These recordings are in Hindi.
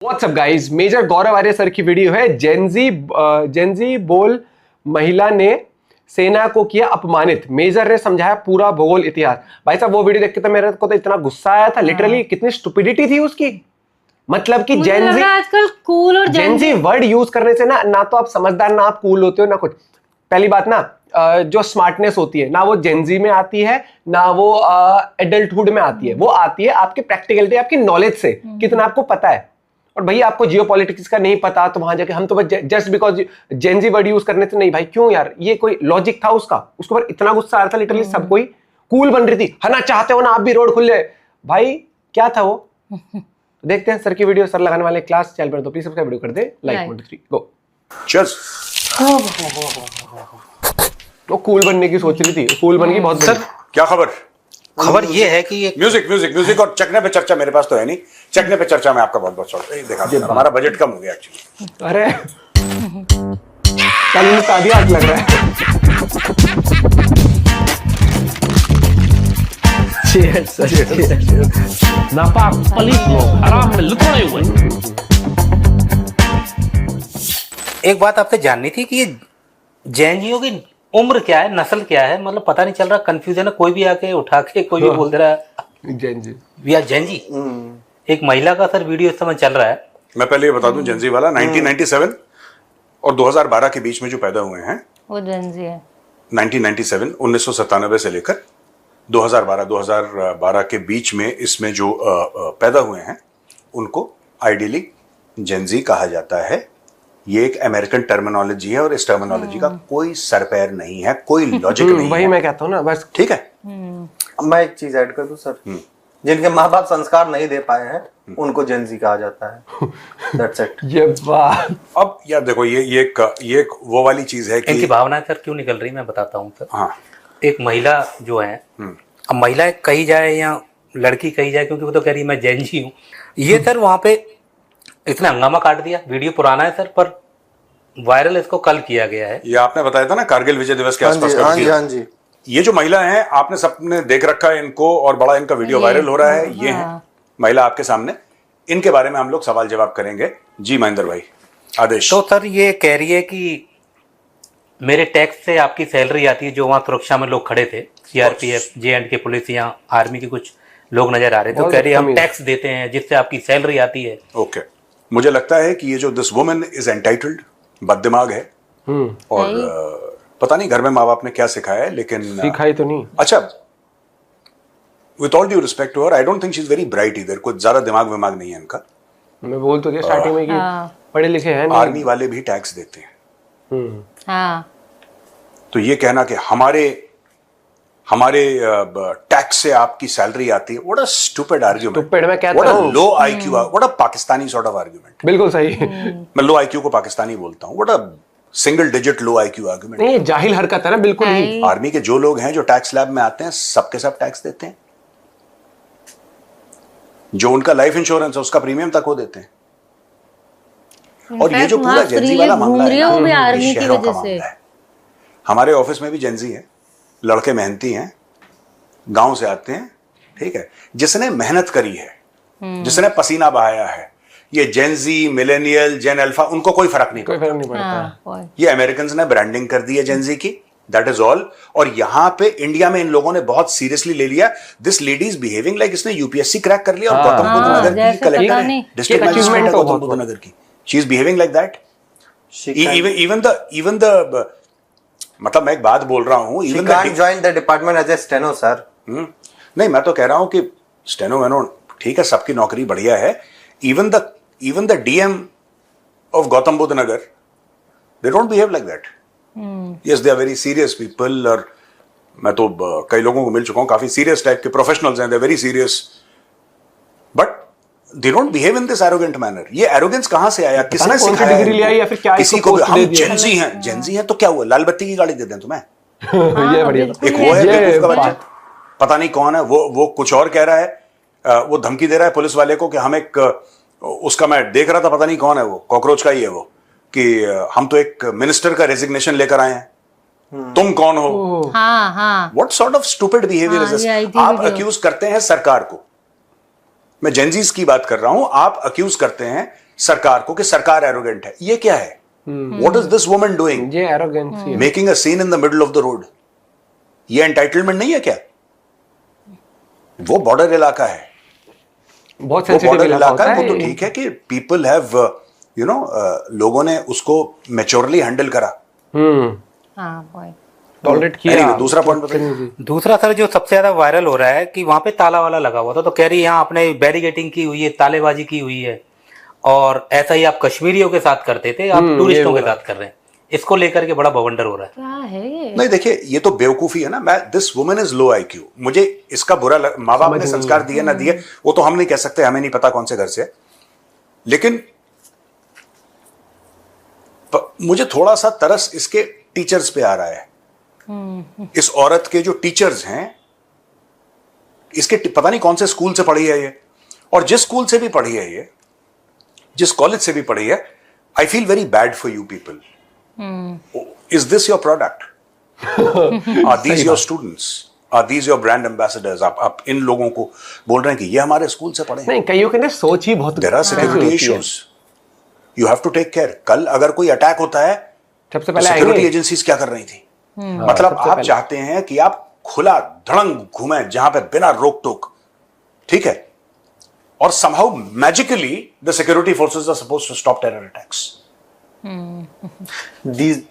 व्हाट्सअप गाइस, मेजर गौरव आर्य सर की वीडियो है। जेंजी बोल महिला ने सेना को किया अपमानित, मेजर ने समझाया पूरा भूगोल इतिहास। भाई साहब वो वीडियो देख के तो मेरे को तो इतना गुस्सा आया था, लिटरली कितनी स्टुपिडिटी थी उसकी। मतलब कि जेंजी आजकल कूल और जेंजी वर्ड यूज करने से ना तो आप समझदार ना आप कूल होते हो ना कुछ। पहली बात ना जो स्मार्टनेस होती है ना वो जेंजी में आती है ना वो एडल्टहुड में आती है, वो आती है आपकी प्रैक्टिकलिटी, आपकी नॉलेज से कितना आपको पता है। और भैया आपको जियोपॉलिटिक्स का नहीं पता तो वहां जाके हम तो just because Gen Z word use करने से नहीं भाई, क्यों यार, ये कोई लॉजिक था उसका? उसके ऊपर इतना गुस्सा आ रहा था, लिटरली सब कोई कूल बन रही थी। है ना, चाहते हो ना आप भी रोड खुल जाए भाई, क्या था वो? देखते हैं सर की वीडियो, सर लगाने वाले क्लास चैनल पर, तो प्लीज सब्सक्राइब वीडियो कर दे, लाइक 1 2 3 गो। चल वो कूल बनने की सोच रही थी, कूल बन गई बहुत। सर क्या खबर? खबर ये है कि ये म्यूजिक और चकने पे चर्चा मेरे पास तो है नहीं। चकने पे चर्चा में आपका बहुत बहुत स्वागत। देखा हमारा बजट कम हो गया एक्चुअली। अरे कल शादी आज लग रहा है। नापाक पलीत लोग आराम में लुटाए हुए। एक बात आपसे जाननी थी कि ये जैनजियों की उम्र क्या है, नस्ल क्या है, मतलब पता नहीं चल रहा, कंफ्यूजन है। कोई भी आके उठा के कोई भी बोल दे रहा है जेंजी या जैनजी। एक महिला का सर वीडियो इस समय चल रहा है। मैं पहले ये बता दूं, जेंजी वाला 1997 और 2012 के बीच में जो पैदा हुए हैं वो जेंजी है। 1997 1997 से लेकर 2012 के बीच में इसमें जो पैदा हुए हैं उनको आइडियली जेंजी कहा जाता है। ये एक अमेरिकन टर्मिनोलॉजी है और इस टर्मिनोलॉजी का कोई सर पैर नहीं है, कोई लॉजिक नहीं वही है। मैं कहता हूँ ना, बस ठीक है। मैं एक चीज ऐड कर दूं सर, जिनके माँ बाप संस्कार नहीं दे पाए हैं उनको जेंजी कहा जाता है। That's it। ये बात अब यार देखो, ये एक वो वाली चीज है कि इनकी भावनाएं सर क्यों निकल रही, मैं बताता हूँ सर। हाँ, एक महिला जो है, अब महिला कही जाए या लड़की कही जाए, क्योंकि वो तो कह रही है मैं जैनजी हूँ। ये सर वहां पे इसने हंगामा काट दिया। वीडियो पुराना है सर, पर वायरल इसको कल किया गया है। ये आपने बताया था ना कारगिल विजय दिवस के आसपास हाँ जी, हाँ जी। ये जो महिला है, आपने सबने देख रखा है इनको और बड़ा इनका वीडियो वायरल हो रहा है। ये है महिला आपके सामने, इनके बारे में हम लोग सवाल जवाब करेंगे। जी महेंद्र भाई, आदेश। तो सर ये कह रही है कि मेरे टैक्स से आपकी सैलरी आती है। जो वहाँ सुरक्षा में लोग खड़े थे, सीआरपीएफ, जे&के पुलिस या आर्मी के कुछ लोग नजर आ रहे थे, तो कह रही है हम टैक्स देते हैं जिससे आपकी सैलरी आती है। ओके, मुझे लगता है कि ये जो दिस वुमन इज एंटाइटल्ड, बददिमाग है और पता नहीं घर में माँ बाप ने क्या सिखाया है, लेकिन सिखाई तो नहीं। अच्छा, with all due respect to her, I don't think she is very bright इधर। कुछ ज्यादा दिमाग विमाग नहीं है इनका। मैं बोल तो दिया स्टार्टिंग में कि पढ़े लिखे हैं नहीं। आर्मी वाले भी टैक्स देते हैं। हाँ। तो ये कहना कि हमारे टैक्स से आपकी सैलरी आती है, what a stupid argument. Stupid मैं कहता व्हाट अ हूं। Low IQ, what a Pakistani sort of argument. बिल्कुल सही। मैं लो आईक्यू को पाकिस्तानी बोलता हूं। What a single digit low IQ argument. नहीं, ये जाहिल हरकत है ना, बिल्कुल ही। आर्मी के जो लोग हैं जो टैक्स लैब में आते हैं, सबके सब टैक्स देते हैं। जो उनका लाइफ इंश्योरेंस है उसका प्रीमियम तक वो देते हैं। और ये जो पूरा जेंजी वाला मामला है, वो भी ये आर्मी की शहरों का वजह से। मामला है। हमारे ऑफिस में भी जेंजी है, लड़के मेहनती हैं, गांव से आते हैं, ठीक है, जिसने मेहनत करी है, जिसने पसीना बहाया है। ये जेंजी, मिलेनियल, जेन अल्फा, उनको कोई फर्क नहीं कोई पड़ता। फर्क नहीं पड़ता। ये अमेरिकन्स ने ब्रांडिंग कर दी है जेंजी की, दैट इज ऑल। और यहां पे इंडिया में इन लोगों ने बहुत सीरियसली ले लिया। This lady is behaving like इसने यूपीएससी क्रैक कर लिया और गौतम बुद्ध नगर की कलेक्टर है, डिस्ट्रिक्ट मैजिस्ट्रेट है गौतम बुद्ध नगर की। She is behaving like that. Even the मतलब मैं एक बात बोल रहा हूं, She can't join the department as a steno, sir. नहीं, मैं तो कह रहा हूं कि स्टेनो वेनो ठीक है, सबकी नौकरी बढ़िया है। Even the D M of Gautam Buddh Nagar, they don't behave like that. Yes, they are very serious people. और मैं तो कई लोगों को मिल चुका हूं, काफी सीरियस टाइप के प्रोफेशनल्स हैं, they are very serious, but they don't behave in this arrogant manner. ये एरोगेंस कहां से आया, किसने सिखाया? डिग्री लिया या फिर क्या किसी को हम जेंजी हैं, जेंजी हैं तो क्या हुआ, लाल बत्ती की गाड़ी दे दें तुम्हें? ये बढ़िया था। एक वो है बेवकूफ का बच्चा, पता नहीं कौन है वो कुछ और कह रहा है। वो धमकी दे रहा है पुलिस वाले को कि हम एक, उसका मैं देख रहा था, पता नहीं कौन है वो, कॉकरोच का ही है वो, कि हम तो एक मिनिस्टर का रेजिग्नेशन लेकर आए हैं, तुम कौन हो? What sort of stupid behaviour is this? आप अक्यूज करते हैं सरकार को, मैं जेंजीज की बात कर रहा हूं, आप अक्यूज करते हैं सरकार को कि सरकार एरोगेंट है। ये क्या है? What is this woman doing? ये एरोगेंसी है। Making a seen in the middle of the road. ये एंटाइटलमेंट नहीं है क्या? वो बॉर्डर इलाका है, बहुत वो सेंसिटिव बॉर्डर इलाका है। होता वो तो ठीक है कि पीपल हैव लोगों ने उसको मैच्योरली हैंडल करा। हाँ point। टॉलरेट किया। Anyway, दूसरा पॉइंट बताइए। दूसरा सर जो सबसे ज्यादा वायरल हो रहा है कि वहां पे ताला वाला लगा हुआ था, तो कह रही यहाँ आपने बैरिगेटिंग की हुई है, तालेबाजी की हुई है, और ऐसा ही आप कश्मीरियों के साथ करते थे, आप टूरिस्टों के साथ कर रहे हैं। इसको लेकर के बड़ा बवंडर हो रहा है। क्या है ये? नहीं देखिए, ये तो बेवकूफी है ना। मैं this woman is low IQ। मुझे इसका बुरा माँ बाप ने संस्कार दिए ना दिए वो तो हम नहीं कह सकते, हमें नहीं पता कौन से घर से है। लेकिन मुझे थोड़ा सा तरस इसके टीचर्स पे आ रहा है। इस औरत के जो टीचर्स हैं, इसके पता नहीं कौन से स्कूल से पढ़ी है ये, और जिस स्कूल से भी पढ़ी है ये, जिस कॉलेज से भी पढ़ी है, I feel very bad for you people. Is this your product? Are these your students? Are these your brand ambassadors? आप इन लोगों को बोल रहे हैं कि ये हमारे स्कूल से पढ़े हैं। नहीं, कईयों के ना सोच ही बहुत there are security issues, you have to take care. कल अगर कोई अटैक होता है सबसे तो पहले सिक्योरिटी आएंगे। एजेंसीज क्या कर रही थी? मतलब सबसे आप पहले। चाहते हैं कि आप खुला धड़ंग घूमें जहां पे बिना रोक टोक, ठीक है, और somehow magically the security forces are supposed to stop terror attacks. These,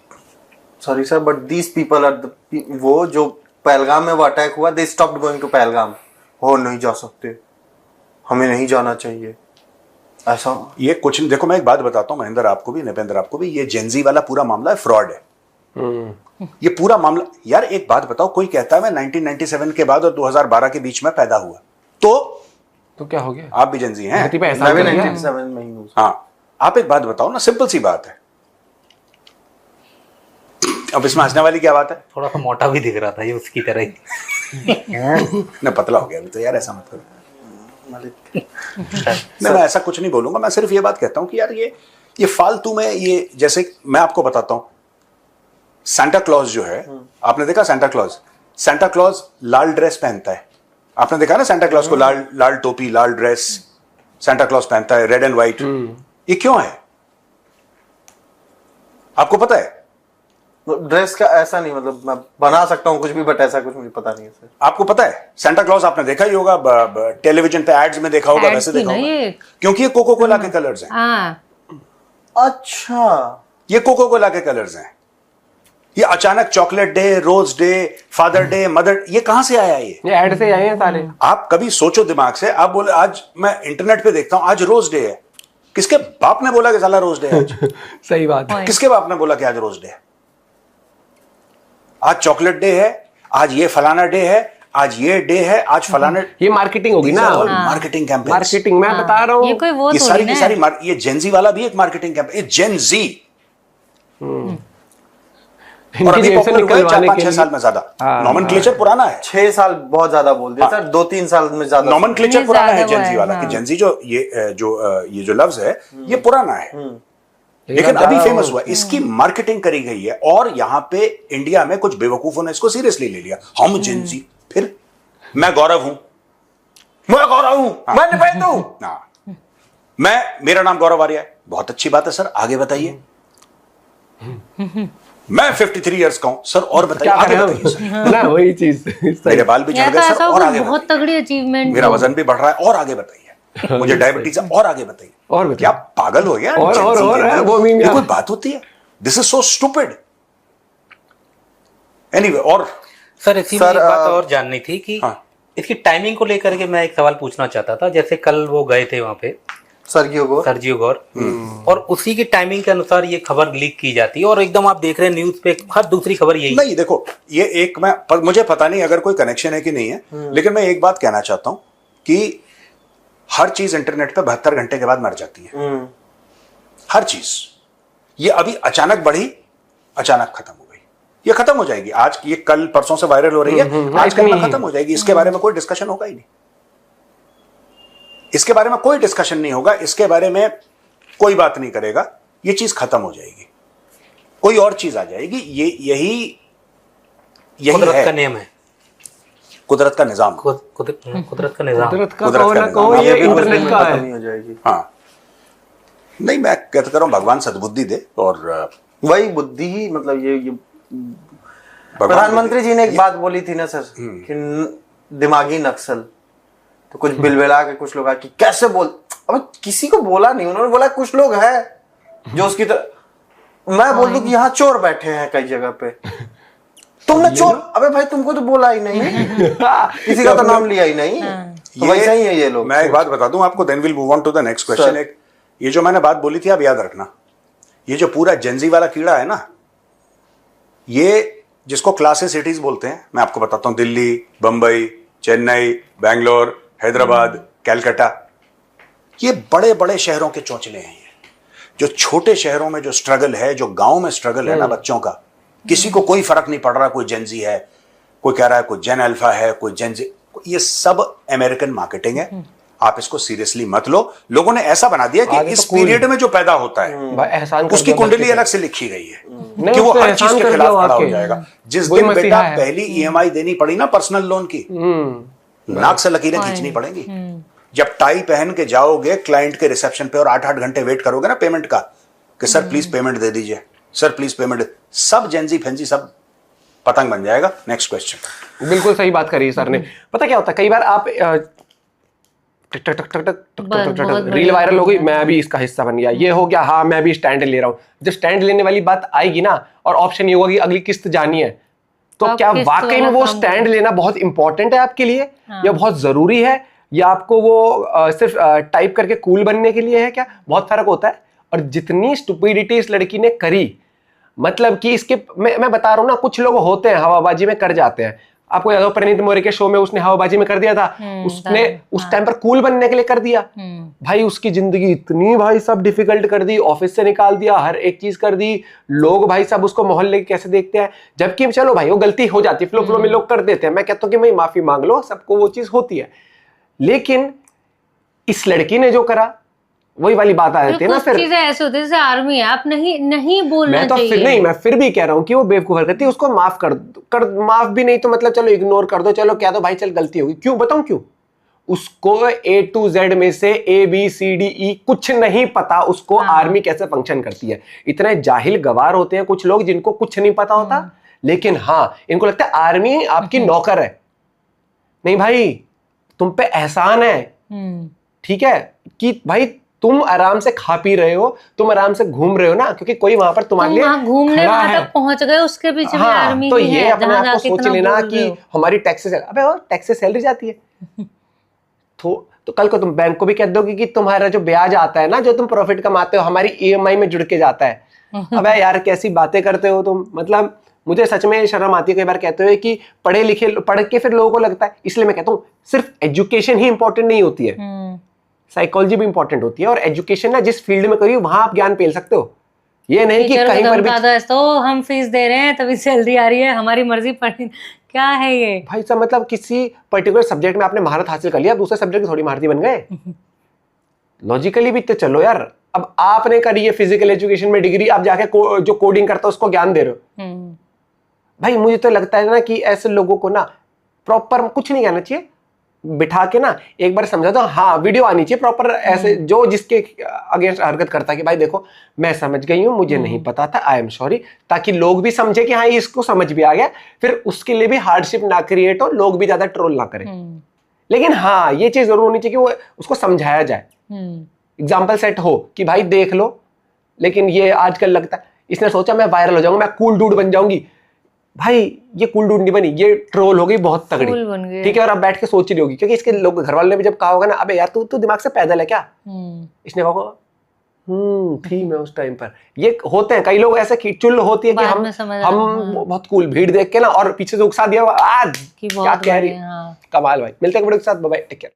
sorry sir, but these people are the वो जो पहलगाम में वो अटैक हुआ, they stopped going to Pahalgam. हो नहीं जा सकते, हमें नहीं जाना चाहिए, ऐसा। ये कुछ नहीं। देखो मैं एक बात बताता हूं महेंद्र आपको भी, नपेंद्र आपको भी, ये जेनजी वाला पूरा मामला है, फ्रॉड है ये पूरा मामला। यार एक बात बताओ, कोई कहता है मैं 1997 के बाद और 2012 के बीच में पैदा हुआ, तो क्या हो गया? आप भी जेनजी हैं? धरती पे ऐसा मैं भी हो गया। 1997 में ही हूँ। हाँ, आप एक बात बताओ ना, सिंपल सी बात है। अब इसमें हंसने वाली क्या बात है? थोड़ा सा मोटा भी दिख रहा था ये, उसकी तरह ही। ना पतला हो गया अभी तो यार, ऐसा मत करो। नहीं मैं ऐसा कुछ नहीं बोलूंगा, मैं सिर्फ ये बात कहता हूं कि यार ये फालतू में, ये जैसे मैं आपको बताता हूं, सांता क्लॉज जो है, आपने देखा सांता क्लॉज लाल ड्रेस पहनता है। आपने देखा ना सांता क्लॉज को, लाल टोपी, लाल ड्रेस सांता क्लॉज पहनता है, रेड एंड व्हाइट। ये क्यों है आपको पता है? ड्रेस का ऐसा नहीं, मतलब मैं बना सकता हूँ कुछ भी, बट ऐसा कुछ मुझे पता नहीं है सर। आपको पता है सांता क्लॉज आपने देखा ही होगा, टेलीविजन पे एड्स में देखा होगा, Ads वैसे थी देखा ना होगा, ये। क्योंकि ये कोको कोला के कलर्स हैं। हाँ, अच्छा, ये कोको कोला के कलर्स हैं। ये अचानक chocolate day, rose day, father day, mother, ये कहां से आया ये? ये ऐड से आए हैं सारे। आप कभी सोचो दिमाग से, आप बोले आज मैं इंटरनेट पे देखता हूं आज रोज डे है, किसके बाप ने बोला कि साला रोज डे है आज? सही बात है। किसके बाप ने बोला कि आज रोज डे है? आज चॉकलेट डे है, आज ये फलाना डे है, आज ये डे है, आज फलाना। ये मार्केटिंग होगी ना, मार्केटिंग कैंपेन। मार्केटिंग मैं बता रहा ये हूँ। कोई वो ये थोड़ी सारी ना की सारी ये जेनजी वाला भी एक मार्केटिंग कैंपेन, ये जेनजी। और अभी इनकी जेब से पॉपुलर हुआ है निकलवाने 4-5-6 के साल लिए। में ज्यादा। हाँ, नॉमेनक्लेचर पुराना है, 6 साल बहुत ज्यादा बोल दिया सर, 2-3 साल में ज्यादा। नॉमेनक्लेचर ये पुराना है ज्यादा जेनजी हुआ है, वाला, हाँ। कि जेनजी जो ये जो लफ्ज है ये पुराना है, लेकिन अभी फेमस हुआ। इसकी मार्केटिंग करी गई है और यहाँ पे इंडिया में कुछ बेवकूफों ने इसको सीरियसली ले लिया। हम जेनजी, फिर मैं गौरव हूं, मैं निपेंद्र हूं, हाँ, मेरा नाम गौरव आर्य है। बहुत अच्छी बात है सर, आगे बताइए। मैं 53 इयर्स का हूं सर, और बताइए, क्या आगे करें बताइए सर। हम? ना वही चीज। मेरे बाल भी ये झड़ तो गए सर, ऐसा और कोई आगे बहुत बताइए। तगड़ी अचीवमेंट। मेरा वजन भी बढ़ रहा है, और आगे बताइए। मुझे डायबिटीज है, और आगे बताइए। और बताइए। क्या पागल हो गया? और Gen Z के है, अंदर? वो भी ये क्या? कोई बात होती है? This is so stupid. Anyway, और सर इसी में सर, एक बात और जाननी थी कि हाँ। इसकी टाइमिंग को लेकर के मैं एक सवाल पूछना चाहता था। जैसे कल वो गए थे वहां पे सर्गियो गो, सरजियो गौर, और उसी की टाइमिंग के अनुसार ये खबर लीक की जाती है, और एकदम आप देख रहे हैं न्यूज पे हर दूसरी खबर यही। नहीं देखो, ये एक मुझे पता नहीं अगर कोई कनेक्शन है कि नहीं है, लेकिन मैं एक बात कहना चाहता हूं कि हर चीज इंटरनेट पे 72 घंटे के बाद मर जाती है। हर चीज। ये अभी अचानक बढ़ी, अचानक खत्म हो गई, ये खत्म हो जाएगी। आज ये कल परसों से वायरल हो रही है, आज कल में खत्म हो जाएगी। इसके बारे में कोई डिस्कशन होगा ही नहीं, इसके बारे में कोई डिस्कशन नहीं होगा, इसके बारे में कोई बात नहीं करेगा, ये चीज खत्म हो जाएगी, कोई और चीज आ जाएगी। यही कुदरत है का नियम है, कुदरत का निजाम। कुदरत का निजाम। कुदरत का कुदरत कहो का ना निजाम। कहो, ये ये भी इंटरनेट का खत्म है। नहीं हो जाएगी। हाँ, नहीं, मैं कहता रहा हूँ भगवान सद्बुद्धि दे, और वही बुद्धि ही, मतलब ये भगवान प्रधानमंत्री जी ने एक बात बोली थी ना सर कि दिमागी नक्सल, तो कुछ बिलबिला के कुछ लोग आके कैसे बोल, अब किसी को बोला नहीं, उन्होंने बोला कुछ लोग हैं जो उसकी तरह, मैं बोल दूं कि यहाँ चोर बैठे हैं कई जगह पे, तुमने चोर, अबे भाई तुमको तो बोला ही नहीं, किसी का तो नाम लिया ही नहीं, तो वैसा ही है ये लोग। मैं एक बात बता दूं आपको, then will move on to the next question. एक ये जो मैंने बात बोली थी, आप याद रखना, ये जो पूरा जेंजी वाला कीड़ा है ना, ये जिसको क्लासी सिटीज बोलते हैं, मैं आपको बताता हूं, दिल्ली, बंबई, चेन्नई, बैंगलोर, हैदराबाद, कैलकाटा, ये बड़े बड़े शहरों के चौंचले हैं। ये जो छोटे शहरों में जो स्ट्रगल है, जो गांव में स्ट्रगल है ना बच्चों का, किसी को कोई फर्क नहीं पड़ रहा, कोई जेंजी है, कोई कह रहा है कोई जेन अल्फा है, कोई जेंजी, ये सब अमेरिकन मार्केटिंग है। आप इसको सीरियसली मत लो। लोगों ने ऐसा बना दिया कि इस पीरियड में जो पैदा होता है उसकी कुंडली अलग से लिखी गई है कि वो हर चीज के खिलाफ खड़ा हो जाएगा। जिस दिन बेटा पहली ईएमआई देनी पड़ी ना पर्सनल लोन की, नाक से लकीरें खींचनी पड़ेंगी। जब टाई पहन के जाओगे क्लाइंट के रिसेप्शन पे और 8-8 घंटे वेट करोगे ना पेमेंट का, कि सर प्लीज पेमेंट दे दीजिए, सर प्लीज पेमेंट, सब जेंजी फेंजी सब पतंग बन जाएगा। Next question. बिल्कुल सही बात करी सर ने। पता क्या होता है, कई बार आप टक टक टक टक टक टक टक रील वायरल हो गई, मैं भी इसका हिस्सा बन गया, ये हो गया, हाँ मैं भी स्टैंड ले रहा हूँ। जब स्टैंड लेने वाली बात आएगी ना और ऑप्शन ये होगा कि अगली किस्त जानी है, तो क्या वाकई में वो स्टैंड लेना बहुत इंपॉर्टेंट है आपके लिए, या बहुत जरूरी है, या आपको वो सिर्फ टाइप करके कूल बनने के लिए है? क्या बहुत फर्क होता है। और जितनी स्टुपिडिटी इस लड़की ने करी, मतलब कि इसके मैं बता रहा हूँ ना, कुछ लोग होते हैं हवाबाजी में कर जाते हैं। आपको याद हो परिणीत मोरे के शो में उसने हवाबाजी में कर दिया था, उसने उस टाइम पर कूल बनने के लिए कर दिया। भाई उसकी जिंदगी इतनी भाई सब डिफिकल्ट कर दी, ऑफिस से निकाल दिया, हर एक चीज कर दी। लोग भाई सब उसको मोहल्ले के कैसे देखते हैं, जबकि चलो भाई वो गलती हो जाती है, फ्लो में लोग कर देते हैं, मैं कहता हूँ कि भाई माफी मांग लो, सबको वो चीज होती है। लेकिन इस लड़की ने जो करा, वही वाली बात आ जाती है ना, फिर चीजें ऐसे होती है जैसे आर्मी है, आप नहीं बोलना मैं तो चाहिए। फिर नहीं, मैं फिर भी कह रहा हूँ कि वो बेवकूफ करती है, उसको माफ कर माफ भी नहीं तो मतलब चलो इग्नोर कर दो, चलो क्या तो भाई चल गलती होगी। क्यों बताऊं क्यों? उसको A to Z में से ABCDE कुछ नहीं पता, उसको आर्मी कैसे फंक्शन करती है। इतने जाहिल गवार होते हैं कुछ लोग जिनको कुछ नहीं पता होता, लेकिन हाँ इनको लगता है आर्मी आपकी नौकर है। नहीं भाई, तुम पे एहसान है, ठीक है, कि भाई तुम आराम से खा पी रहे हो, तुम आराम से घूम रहे हो ना, क्योंकि कोई वहां पर तुम्हारे लिए घूमने वहां तक पहुंच गए, उसके पीछे भी आर्मी तो ही ये है, अपने आप को सोच लेना कि हमारी टैक्स से, अबे वो टैक्स से सैलरी जाती है तो कल को तुम बैंक को भी कह दोगे कि तुम्हारा जो ब्याज आता है ना, जो तुम प्रॉफिट कमाते हो, हमारी EMI में जुड़ के जाता है। अबे यार कैसी बातें करते हो तुम, मतलब मुझे सच में शर्म आती है कई बार कहते हुए कि पढ़ के फिर लोगों को लगता है। इसलिए मैं कहता हूँ सिर्फ एजुकेशन ही इंपॉर्टेंट नहीं होती है, साइकोलॉजी भी इंपॉर्टेंट होती है। और एजुकेशन ना जिस फील्ड में करिए वहां आप ज्ञान पेल सकते हो, ये नहीं कि कहीं पर भी तो हम फीस दे रहे हैं तभी सैलरी आ रही है, हमारी मर्जी पढ़, क्या है ये भाई साहब। मतलब किसी पर्टिकुलर सब्जेक्ट में आपने महारत हासिल कर लिया, दूसरे सब्जेक्ट में थोड़ी महारती बन गए। लॉजिकली भी तो चलो यार। अब आपने करी है फिजिकल एजुकेशन में डिग्री, आप जाके जो कोडिंग करता है उसको ज्ञान दे रहे हो। भाई मुझे तो लगता है ना कि ऐसे लोगों को ना प्रॉपर कुछ नहीं कहना चाहिए, बिठा के ना एक बार समझा दो। हाँ वीडियो आनी चाहिए प्रॉपर, ऐसे जो जिसके अगेंस्ट हरकत करता है कि भाई देखो मैं समझ गई हूँ, मुझे नहीं पता था, आई एम सॉरी, ताकि लोग भी समझे कि हाँ इसको समझ भी आ गया, फिर उसके लिए भी हार्डशिप ना क्रिएट हो, लोग भी ज्यादा ट्रोल ना करें। लेकिन हाँ ये चीज जरूर होनी चाहिए कि वो उसको समझाया जाए, एग्जाम्पल सेट हो कि भाई देख लो। लेकिन ये आजकल लगता है इसने सोचा मैं वायरल हो जाऊंगा, मैं कूल डूड बन जाऊंगी। भाई ये कूल डूड नहीं बनी, ये ट्रोल हो गई बहुत तगड़ी, ठीक है। और अब बैठ के सोच रही होगी, क्योंकि इसके लोग घर वालों ने भी जब कहा होगा ना, अबे यार तू दिमाग से पैदल है क्या, इसने कहा थी मैं उस टाइम पर। ये होते हैं कई लोग ऐसे, चुल होती है कि हम बहुत कूल, भीड़ देख के ना और पीछे से उकसा दिया आज क्या कह रही है। कमाल भाई, मिलते हैं वीडियो के साथ, बाय बाय, टेक केयर।